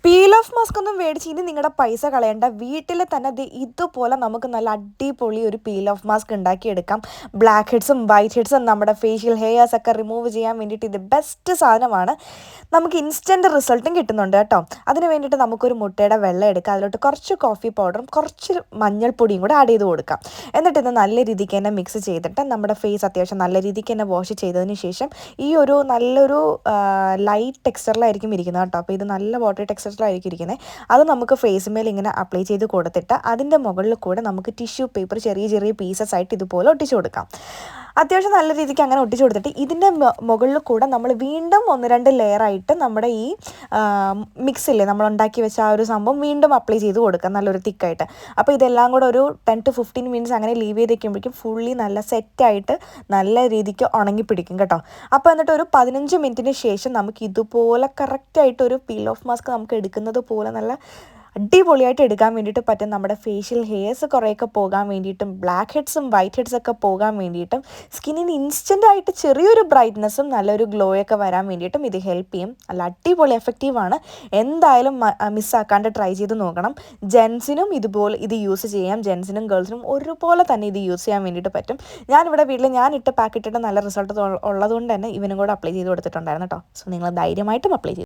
Peel off mask ഒന്നും മേടിച്ച് ഇനി നിങ്ങളുടെ പൈസ കളയണ്ട. വീട്ടിൽ തന്നെ ഇതുപോലെ നമുക്ക് നല്ല അടിപൊളി ഒരു പീൽ ഓഫ് മാസ്ക് ഉണ്ടാക്കിയെടുക്കാം. ബ്ലാക്ക് ഹെഡ്സും വൈറ്റ് ഹെഡ്സും നമ്മുടെ ഫേഷ്യൽ ഹെയർസ് ഒക്കെ റിമൂവ് ചെയ്യാൻ വേണ്ടിയിട്ട് ഇത് ബെസ്റ്റ് സാധനമാണ്. നമുക്ക് ഇൻസ്റ്റൻറ്റ് റിസൾട്ടും കിട്ടുന്നുണ്ട് കേട്ടോ. അതിന് വേണ്ടിയിട്ട് നമുക്കൊരു മുട്ടയുടെ വെള്ളം എടുക്കാം. അതിലോട്ട് കുറച്ച് കോഫി പൗഡറും കുറച്ച് മഞ്ഞൾപ്പൊടിയും കൂടെ ആഡ് ചെയ്ത് കൊടുക്കാം. എന്നിട്ട് ഇത് നല്ല രീതിക്ക് തന്നെ മിക്സ് ചെയ്തിട്ട് നമ്മുടെ ഫേസ് അത്യാവശ്യം നല്ല രീതിക്ക് തന്നെ വാഷ് ചെയ്തതിന് ശേഷം ഈ ഒരു നല്ലൊരു ലൈറ്റ് ടെക്സ്ചറിലായിരിക്കും ഇരിക്കുന്നത് കേട്ടോ. അപ്പോൾ ഇത് നല്ല വാട്ടർ ടെക്സ്ചറിലായിരിക്കും ഇരിക്കുന്നത്. അത് നമുക്ക് ഫേസ് മേൽ ഇങ്ങനെ അപ്ലൈ ചെയ്ത് കൊടുത്തിട്ട് അതിൻ്റെ മുകളിൽ കൂടെ നമുക്ക് ടിഷ്യൂ പേപ്പർ ചെറിയ ചെറിയ പീസസ് ആയിട്ട് ഇതുപോലെ ഒട്ടിച്ചു കൊടുക്കാം. അത്യാവശ്യം നല്ല രീതിക്ക് അങ്ങനെ ഒട്ടിച്ചു കൊടുത്തിട്ട് ഇതിൻ്റെ മുകളിൽ കൂടെ നമ്മൾ വീണ്ടും 1-2 ലെയറായിട്ട് നമ്മുടെ ഈ മിക്സില്ലേ നമ്മൾ ഉണ്ടാക്കി വെച്ച ആ ഒരു സംഭവം വീണ്ടും അപ്ലൈ ചെയ്ത് കൊടുക്കാം നല്ലൊരു തിക്കായിട്ട്. അപ്പോൾ ഇതെല്ലാം കൂടെ ഒരു 10 to 15 മിനിറ്റ്സ് അങ്ങനെ ലീവ് ചെയ്ത് വയ്ക്കുമ്പോഴേക്കും ഫുള്ളി നല്ല സെറ്റായിട്ട് നല്ല രീതിക്ക് ഉണങ്ങി പിടിക്കും കേട്ടോ. അപ്പോൾ എന്നിട്ട് ഒരു 15 മിനിറ്റിന് ശേഷം നമുക്ക് ഇതുപോലെ കറക്റ്റായിട്ടൊരു പീൽ ഓഫ് മാസ്ക് നമുക്ക് എടുക്കുന്നത് പോലെ നല്ല അടിപൊളിയായിട്ട് എടുക്കാൻ വേണ്ടിയിട്ട് പറ്റും. നമ്മുടെ ഫേഷ്യൽ ഹെയർസ് കുറേയൊക്കെ പോകാൻ വേണ്ടിയിട്ടും ബ്ലാക്ക് ഹെഡ്സും വൈറ്റ് ഹെഡ്സൊക്കെ പോകാൻ വേണ്ടിയിട്ടും സ്കിന്നിന് ഇൻസ്റ്റൻ്റായിട്ട് ചെറിയൊരു ബ്രൈറ്റ്നസ്സും നല്ലൊരു ഗ്ലോയൊക്കെ വരാൻ വേണ്ടിയിട്ടും ഇത് ഹെൽപ്പ് ചെയ്യും. നല്ല അടിപൊളി എഫക്റ്റീവാണ്. എന്തായാലും മിസ്സാക്കാണ്ട് ട്രൈ ചെയ്ത് നോക്കണം. ജെൻസിനും ഇതുപോലെ ഇത് യൂസ് ചെയ്യാം. ജെൻസിനും ഗേൾസിനും ഒരുപോലെ തന്നെ ഇത് യൂസ് ചെയ്യാൻ വേണ്ടിയിട്ട് പറ്റും. ഞാനിവിടെ വീട്ടിൽ ഞാനിട്ട് പാക്ക് ഇട്ടിട്ട് നല്ല റിസൾട്ട് ഉള്ളതുകൊണ്ട് തന്നെ ഇവനും കൂടെ അപ്ലൈ ചെയ്ത് കൊടുത്തിട്ടുണ്ടായിരുന്നു കേട്ടോ. സോ നിങ്ങൾ ധൈര്യമായിട്ടും അപ്ലൈ ചെയ്യും.